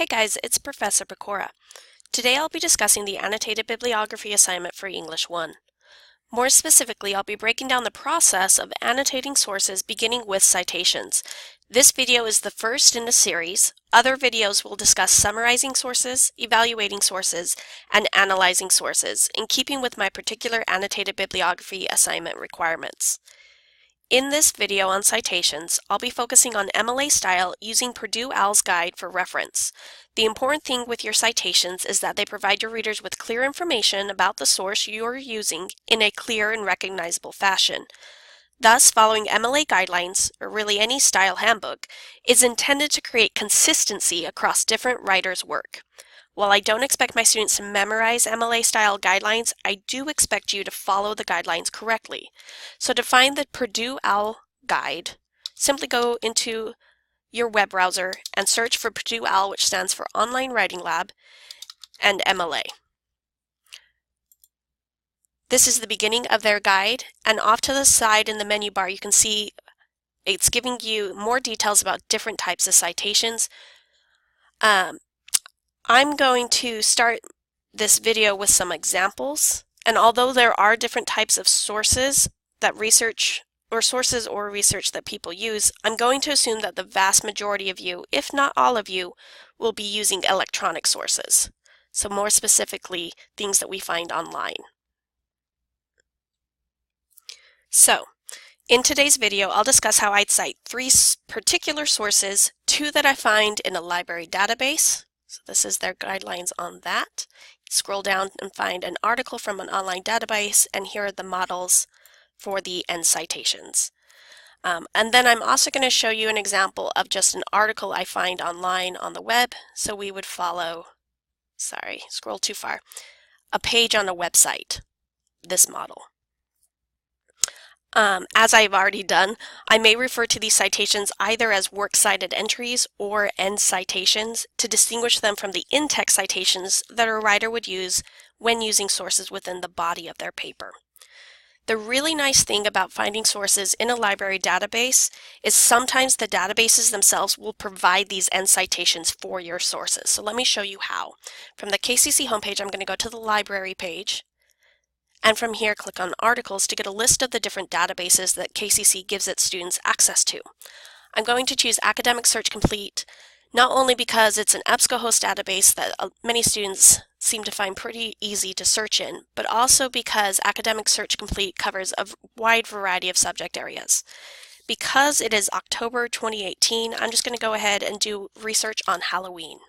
Hey guys, it's Professor Pecora. Today I'll be discussing the annotated bibliography assignment for English 1. More specifically, I'll be breaking down the process of annotating sources beginning with citations. This video is the first in a series. Other videos will discuss summarizing sources, evaluating sources, and analyzing sources, in keeping with my particular annotated bibliography assignment requirements. In this video on citations, I'll be focusing on MLA style using Purdue OWL's guide for reference. The important thing with your citations is that they provide your readers with clear information about the source you are using in a clear and recognizable fashion. Thus, following MLA guidelines, or really any style handbook, is intended to create consistency across different writers' work. While I don't expect my students to memorize MLA style guidelines, I do expect you to follow the guidelines correctly. So to find the Purdue OWL guide, simply go into your web browser and search for Purdue OWL, which stands for Online Writing Lab, and MLA. This is the beginning of their guide, and off to the side in the menu bar you can see it's giving you more details about different types of citations. I'm going to start this video with some examples, and although there are different types of sources that research that people use, I'm going to assume that the vast majority of you, if not all of you, will be using electronic sources. So more specifically, things that we find online. So, in today's video, I'll discuss how I'd cite 3 particular sources, 2 that I find in a library database. So this is their guidelines on that. Scroll down and find an article from an online database, and here are the models for the end citations. And then I'm also going to show you an example of just an article I find online on the web. So we would follow, scroll too far, a page on a website, this model. As I've already done, I may refer to these citations either as works cited entries or end citations to distinguish them from the in-text citations that a writer would use when using sources within the body of their paper. The really nice thing about finding sources in a library database is sometimes the databases themselves will provide these end citations for your sources. So let me show you how. From the KCC homepage, I'm going to go to the library page. And from here, click on Articles to get a list of the different databases that KCC gives its students access to. I'm going to choose Academic Search Complete, not only because it's an EBSCOhost database that many students seem to find pretty easy to search in, but also because Academic Search Complete covers a wide variety of subject areas. Because it is October 2018, I'm just going to go ahead and do research on Halloween.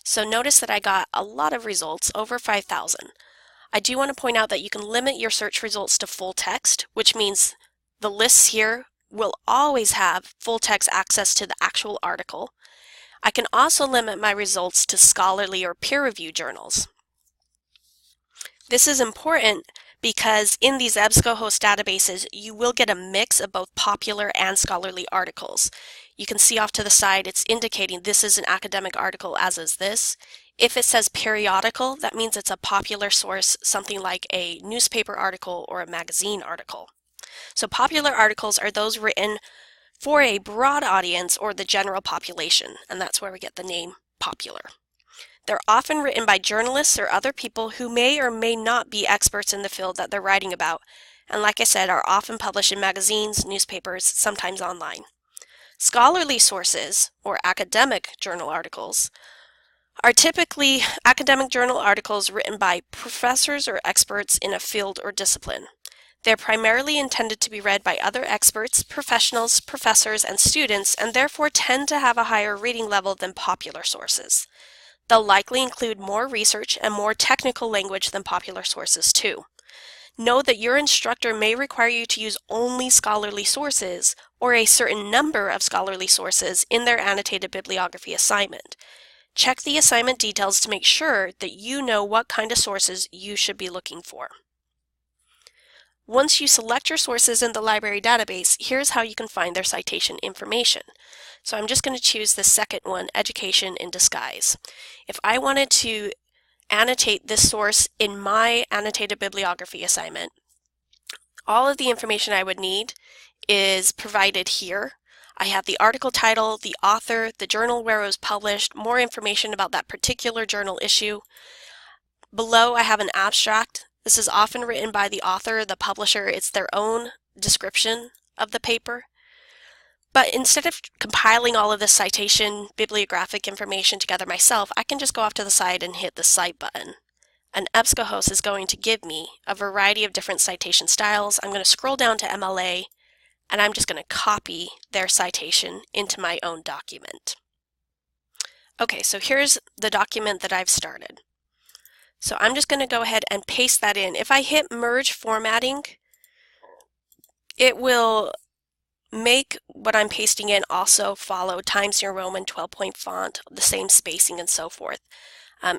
So notice that I got a lot of results, over 5,000. I do want to point out that you can limit your search results to full text, which means the lists here will always have full text access to the actual article. I can also limit my results to scholarly or peer-reviewed journals. This is important because in these EBSCOhost databases, you will get a mix of both popular and scholarly articles. You can see off to the side, it's indicating this is an academic article, as is this. If it says periodical, that means it's a popular source, something like a newspaper article or a magazine article. So popular articles are those written for a broad audience or the general population, and that's where we get the name popular. They're often written by journalists or other people who may or may not be experts in the field that they're writing about, and like I said, are often published in magazines, newspapers, sometimes online. Scholarly sources, or academic journal articles, are typically academic journal articles written by professors or experts in a field or discipline. They're primarily intended to be read by other experts, professionals, professors, and students, and therefore tend to have a higher reading level than popular sources. They'll likely include more research and more technical language than popular sources too. Know that your instructor may require you to use only scholarly sources or a certain number of scholarly sources in their annotated bibliography assignment. Check the assignment details to make sure that you know what kind of sources you should be looking for. Once you select your sources in the library database, here's how you can find their citation information. So I'm just going to choose the second one, Education in Disguise. If I wanted to annotate this source in my annotated bibliography assignment, all of the information I would need is provided here. I have the article title, the author, the journal where it was published, more information about that particular journal issue. Below, I have an abstract. This is often written by the author, the publisher. It's their own description of the paper. But instead of compiling all of this citation bibliographic information together myself, I can just go off to the side and hit the Cite button. And EBSCOhost is going to give me a variety of different citation styles. I'm going to scroll down to MLA, and I'm just going to copy their citation into my own document. Okay, so here's the document that I've started. So I'm just going to go ahead and paste that in. If I hit merge formatting, it will make what I'm pasting in also follow Times New Roman 12-point font, the same spacing and so forth.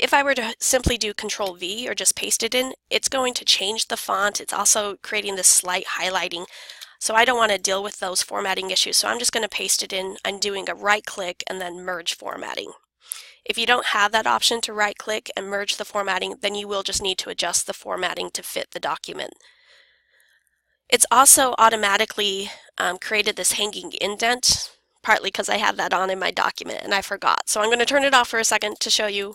If I were to simply do Control V or just paste it in, it's going to change the font. It's also creating this slight highlighting. So I don't want to deal with those formatting issues. So I'm just going to paste it in. I'm doing a right click and then merge formatting. If you don't have that option to right click and merge the formatting, then you will just need to adjust the formatting to fit the document. It's also automatically created this hanging indent, partly because I had that on in my document and I forgot. So I'm going to turn it off for a second to show you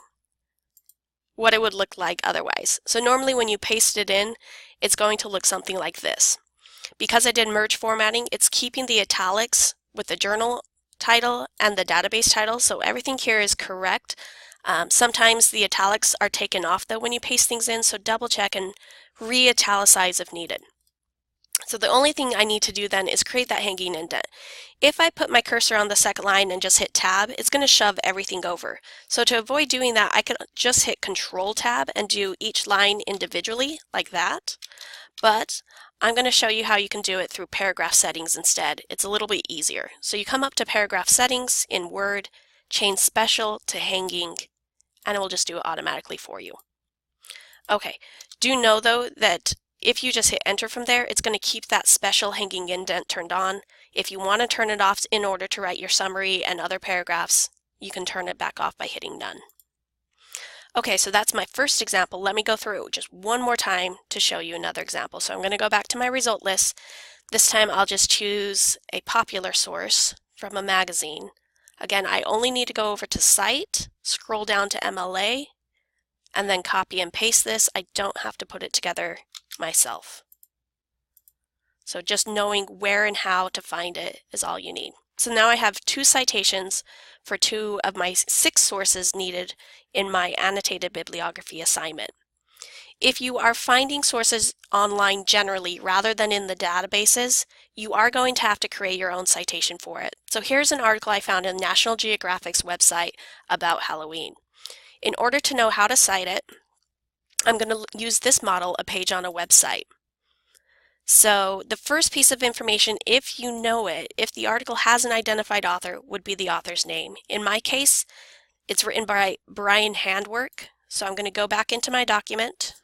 what it would look like otherwise. So normally when you paste it in, it's going to look something like this. Because I did merge formatting, it's keeping the italics with the journal title and the database title, so everything here is correct. Sometimes the italics are taken off though when you paste things in, so double check and re-italicize if needed. So the only thing I need to do then is create that hanging indent. If I put my cursor on the second line and just hit tab, it's going to shove everything over. So to avoid doing that, I could just hit Control Tab and do each line individually like that. But I'm going to show you how you can do it through paragraph settings instead. It's a little bit easier. So you come up to paragraph settings in Word, change special to hanging, and it will just do it automatically for you. Okay, do know though that if you just hit enter from there, it's going to keep that special hanging indent turned on. If you want to turn it off in order to write your summary and other paragraphs, you can turn it back off by hitting none. Okay, so that's my first example. Let me go through it just one more time to show you another example. So I'm going to go back to my result list. This time I'll just choose a popular source from a magazine. Again, I only need to go over to Cite, scroll down to MLA, and then copy and paste this. I don't have to put it together myself. So just knowing where and how to find it is all you need. So now I have 2 citations for 2 of my 6 sources needed in my annotated bibliography assignment. If you are finding sources online generally rather than in the databases, you are going to have to create your own citation for it. So here's an article I found in National Geographic's website about Halloween. In order to know how to cite it, I'm going to use this model, a page on a website. So the first piece of information, if you know it, if the article has an identified author, would be the author's name. In my case, it's written by Brian Handwork. So I'm going to go back into my document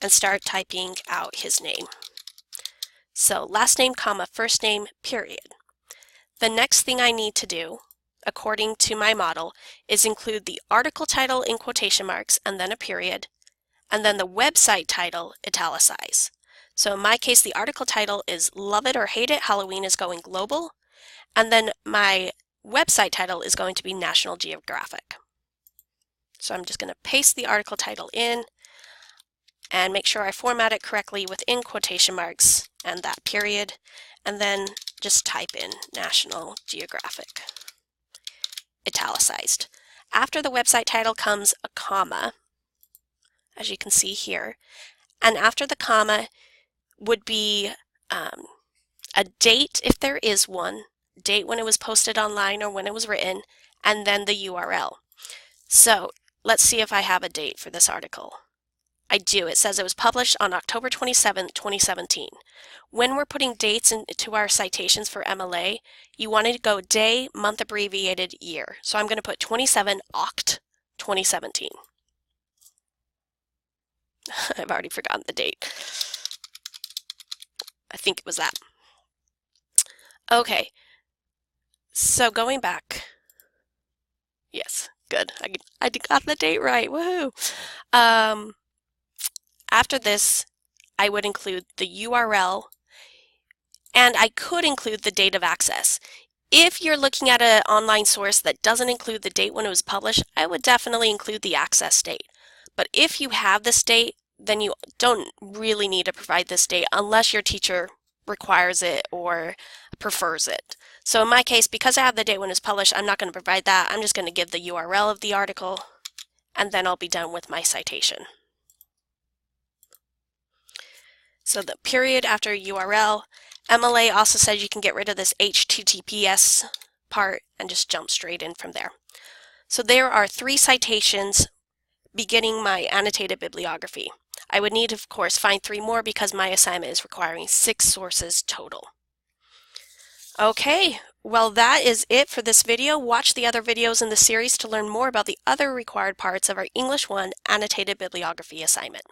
and start typing out his name. So last name, comma, first name, period. The next thing I need to do, according to my model, is include the article title in quotation marks and then a period, and then the website title italicize. So in my case, the article title is Love It or Hate It, Halloween is Going Global, and then my website title is going to be National Geographic. So I'm just going to paste the article title in and make sure I format it correctly within quotation marks and that period, and then just type in National Geographic, italicized. After the website title comes a comma, as you can see here, and after the comma would be a date, if there is one, date when it was posted online or when it was written, and then the URL. So let's see if I have a date for this article. I do. It says it was published on October 27, 2017. When we're putting dates into our citations for MLA, you want to go day, month abbreviated, year. So I'm going to put 27 Oct 2017. I've already forgotten the date. I think it was that. Okay, so going back. Yes, good. I got the date right. Woohoo! After this, I would include the URL And I could include the date of access. If you're looking at an online source that doesn't include the date when it was published, I would definitely include the access date. But if you have this date, then you don't really need to provide this date unless your teacher requires it or prefers it. So in my case, because I have the date when it's published, I'm not going to provide that. I'm just going to give the URL of the article, and then I'll be done with my citation. So the period after URL. MLA also says you can get rid of this HTTPS part and just jump straight in from there. So there are 3 citations beginning my annotated bibliography. I would need, of course, find 3 more because my assignment is requiring 6 sources total. Okay, well that is it for this video. Watch the other videos in the series to learn more about the other required parts of our English 1 annotated bibliography assignment.